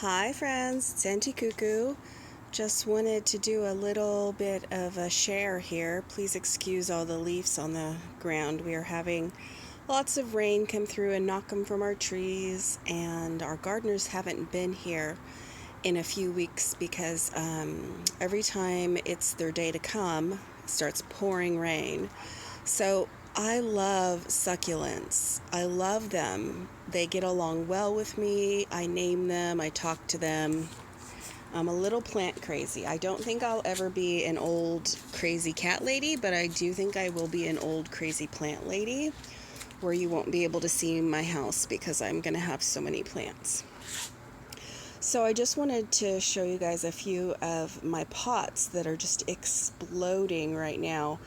Hi friends, it's Auntie Cuckoo. Just wanted to do a little bit of a share here. Please excuse all the leaves on the ground. We are having lots of rain come through and knock them from our trees, and our gardeners haven't been here in a few weeks because every time it's their day to come, it starts pouring rain. So I love succulents. I love them. They get along well with me. I name them, I talk to them. I'm a little plant crazy. I don't think I'll ever be an old crazy cat lady, but I do think I will be an old crazy plant lady where you won't be able to see my house because I'm going to have so many plants. So I just wanted to show you guys a few of my pots that are just exploding right now.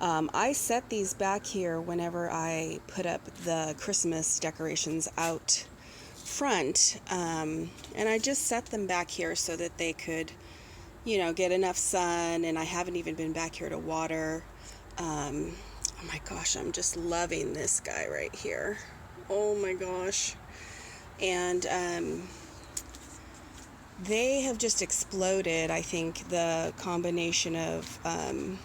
I set these back here whenever I put up the Christmas decorations out front, and I just set them back here so that they could, get enough sun, and I haven't even been back here to water. Oh my gosh, I'm just loving this guy right here. Oh my gosh. And they have just exploded. I think the combination of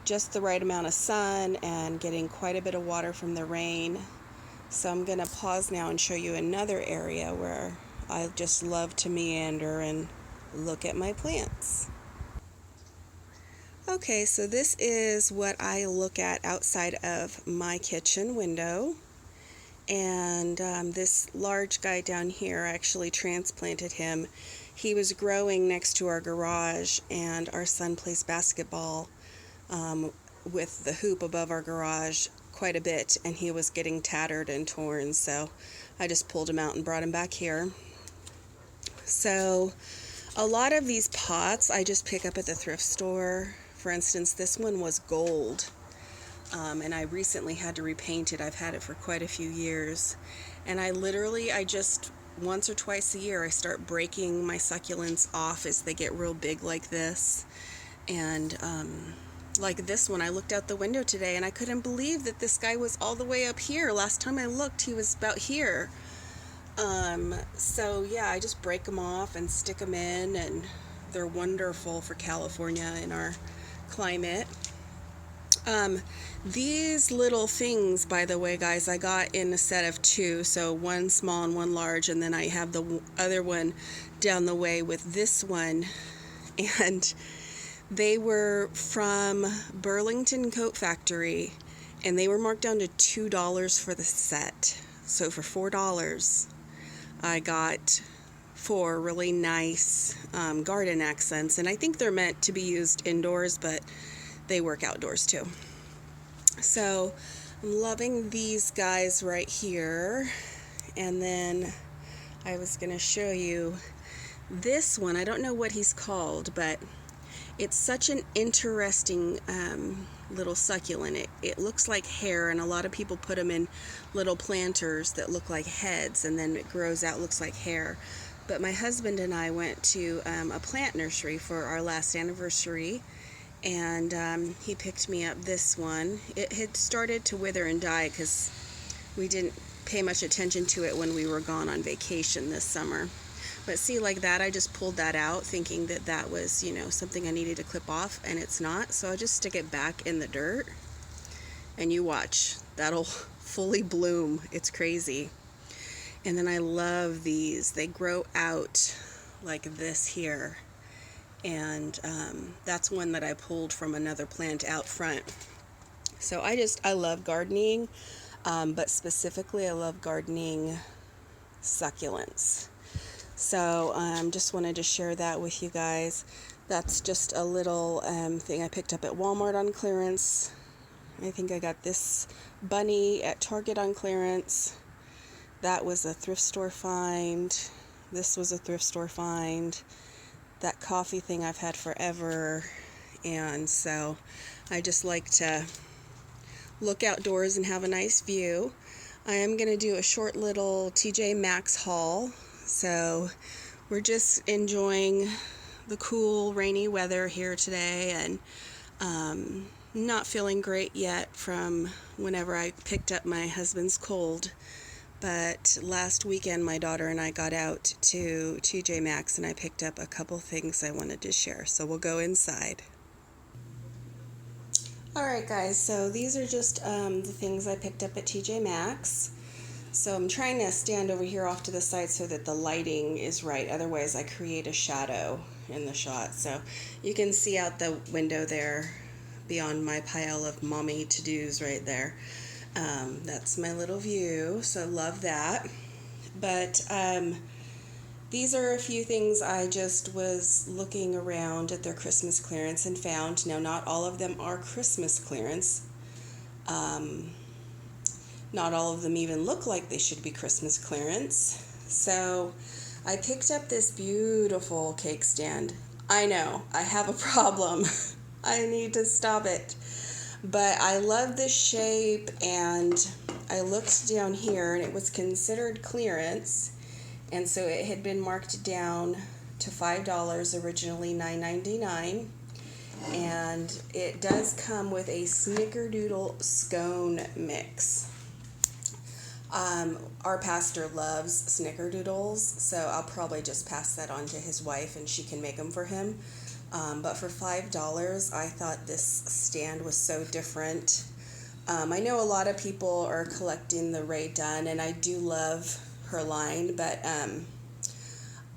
just the right amount of sun and getting quite a bit of water from the rain. So I'm going to pause now and show you another area where I just love to meander and look at my plants. Okay, so this is what I look at outside of my kitchen window. And this large guy down here, I actually transplanted him. He was growing next to our garage, and our son plays basketball with the hoop above our garage quite a bit, and he was getting tattered and torn, so I just pulled him out and brought him back here. So a lot of these pots I just pick up at the thrift store. For instance, this one was gold, and I recently had to repaint it. I've had it for quite a few years, and I just once or twice a year I start breaking my succulents off as they get real big like this. And like this one, I looked out the window today and I couldn't believe that this guy was all the way up here. Last time I looked, he was about here. So yeah, I just break them off and stick them in, and they're wonderful for California in our climate. These little things, by the way, guys, I got in a set of two, so one small and one large, and then I have the other one down the way with this one. And they were from Burlington Coat Factory, and they were marked down to $2 for the set. So for $4, I got four really nice garden accents, and I think they're meant to be used indoors, but they work outdoors too. So I'm loving these guys right here. And then I was going to show you this one. I don't know what he's called, but it's such an interesting little succulent. It looks like hair, and a lot of people put them in little planters that look like heads, and then it grows out, looks like hair. But my husband and I went to a plant nursery for our last anniversary, and he picked me up this one. It had started to wither and die because we didn't pay much attention to it when we were gone on vacation this summer. But see, like that, I just pulled that out thinking that that was, something I needed to clip off, and it's not. So I just stick it back in the dirt, and you watch. That'll fully bloom. It's crazy. And then I love these. They grow out like this here. And that's one that I pulled from another plant out front. So I love gardening, but specifically I love gardening succulents. So just wanted to share that with you guys. That's just a little thing I picked up at Walmart on clearance. I think I got this bunny at Target on clearance. That was a thrift store find. This was a thrift store find. That coffee thing I've had forever. And so I just like to look outdoors and have a nice view. I am going to do a short little TJ Maxx haul. So we're just enjoying the cool, rainy weather here today, and not feeling great yet from whenever I picked up my husband's cold. But last weekend, my daughter and I got out to TJ Maxx, and I picked up a couple things I wanted to share. So we'll go inside. Alright guys, so these are just the things I picked up at TJ Maxx. So I'm trying to stand over here off to the side so that the lighting is right. Otherwise I create a shadow in the shot. So you can see out the window there beyond my pile of mommy to-dos right there. That's my little view, so I love that. But these are a few things I just was looking around at their Christmas clearance and found. Now, not all of them are Christmas clearance. Not all of them even look like they should be Christmas clearance. So I picked up this beautiful cake stand. I know, I have a problem. I need to stop it. But I love this shape, and I looked down here and it was considered clearance. And so it had been marked down to $5, originally $9.99. And it does come with a snickerdoodle scone mix. Our pastor loves snickerdoodles, so I'll probably just pass that on to his wife and she can make them for him. But for $5, I thought this stand was so different. I know a lot of people are collecting the Rae Dunn, and I do love her line, but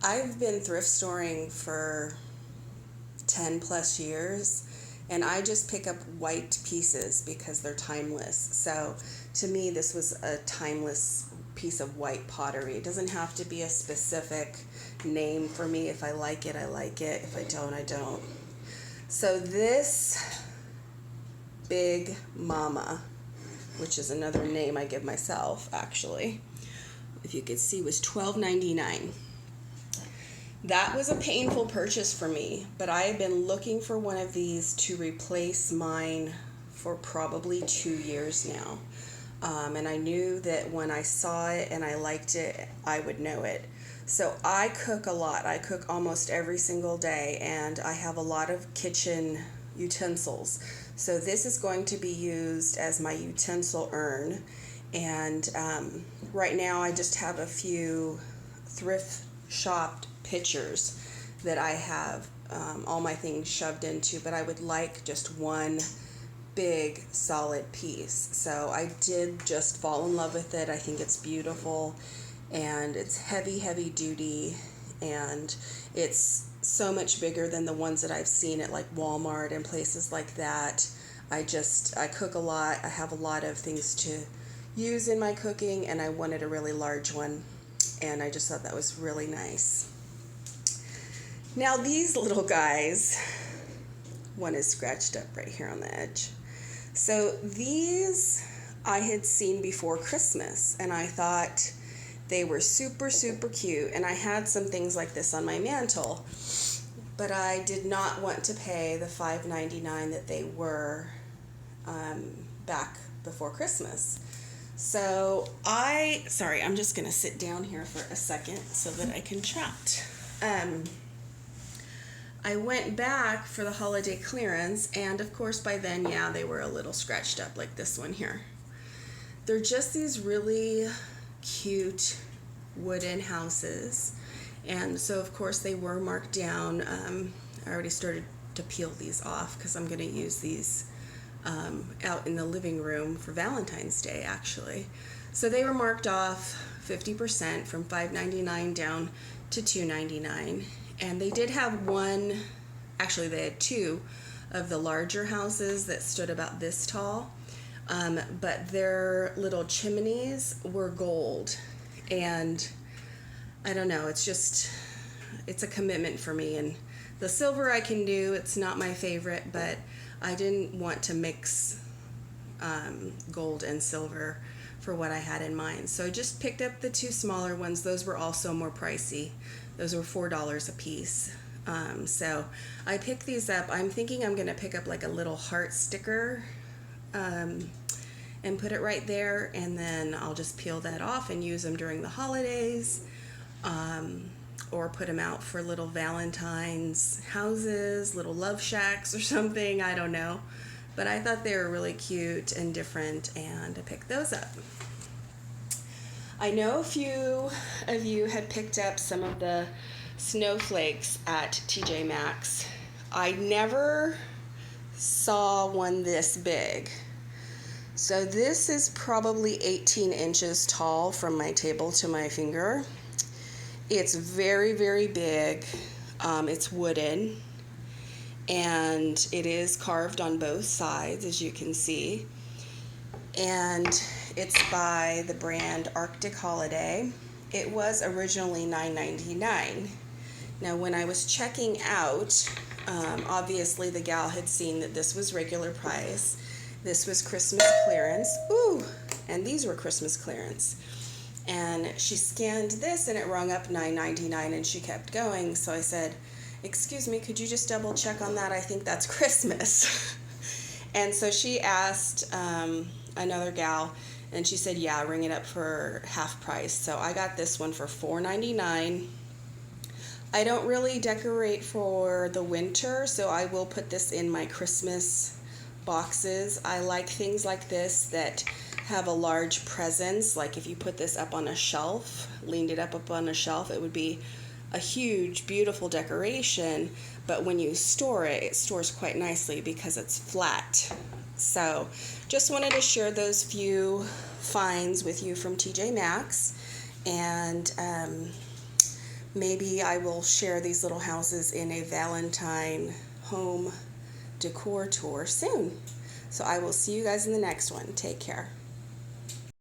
I've been thrift storing for 10 plus years, and I just pick up white pieces because they're timeless. So to me, this was a timeless piece of white pottery. It doesn't have to be a specific name for me. If I like it, I like it. If I don't, I don't. So this Big Mama, which is another name I give myself, actually, if you could see, was $12.99. That was a painful purchase for me, but I have been looking for one of these to replace mine for probably 2 years now. And I knew that when I saw it and I liked it, I would know it. So I cook a lot. I cook almost every single day, and I have a lot of kitchen utensils. So this is going to be used as my utensil urn. And right now I just have a few thrift shopped pitchers that I have all my things shoved into, but I would like just one big solid piece. So I did just fall in love with it. I think it's beautiful, and it's heavy duty, and it's so much bigger than the ones that I've seen at like Walmart and places like that. I cook a lot. I have a lot of things to use in my cooking, and I wanted a really large one, and I just thought that was really nice. Now these little guys, one is scratched up right here on the edge. So these I had seen before Christmas, and I thought they were super cute, and I had some things like this on my mantle, but I did not want to pay the $5.99 that they were back before Christmas. So I'm just going to sit down here for a second so that I can chat. I went back for the holiday clearance, and of course by then, yeah, they were a little scratched up like this one here. They're just these really cute wooden houses, and so of course they were marked down. I already started to peel these off because I'm going to use these out in the living room for Valentine's Day, actually. So they were marked off 50% from $5.99 down to $2.99. And they did have they had two of the larger houses that stood about this tall, but their little chimneys were gold. And I don't know, it's a commitment for me. And the silver I can do, it's not my favorite, but I didn't want to mix gold and silver for what I had in mind. So I just picked up the two smaller ones. Those were also more pricey. Those were $4 a piece. So I picked these up. I'm thinking I'm going to pick up like a little heart sticker and put it right there, and then I'll just peel that off and use them during the holidays, or put them out for little Valentine's houses, little love shacks or something. I don't know. But I thought they were really cute and different, and I picked those up. I know a few of you had picked up some of the snowflakes at TJ Maxx. I never saw one this big. So this is probably 18 inches tall from my table to my finger. It's very, very big. It's wooden, and it is carved on both sides, as you can see. And it's by the brand Arctic Holiday. It was originally $9.99. Now, when I was checking out, obviously the gal had seen that this was regular price. This was Christmas clearance. Ooh, and these were Christmas clearance. And she scanned this and it rung up $9.99, and she kept going. So I said, excuse me, could you just double check on that? I think that's Christmas. And so she asked another gal, and she said, yeah, ring it up for half price. So I got this one for $4.99. I don't really decorate for the winter, so I will put this in my Christmas boxes. I like things like this that have a large presence. Like if you put this up on a shelf, leaned it up on a shelf, it would be a huge, beautiful decoration. But when you store it, it stores quite nicely because it's flat. So just wanted to share those few finds with you from TJ Maxx. And maybe I will share these little houses in a Valentine home decor tour soon. So I will see you guys in the next one. Take care.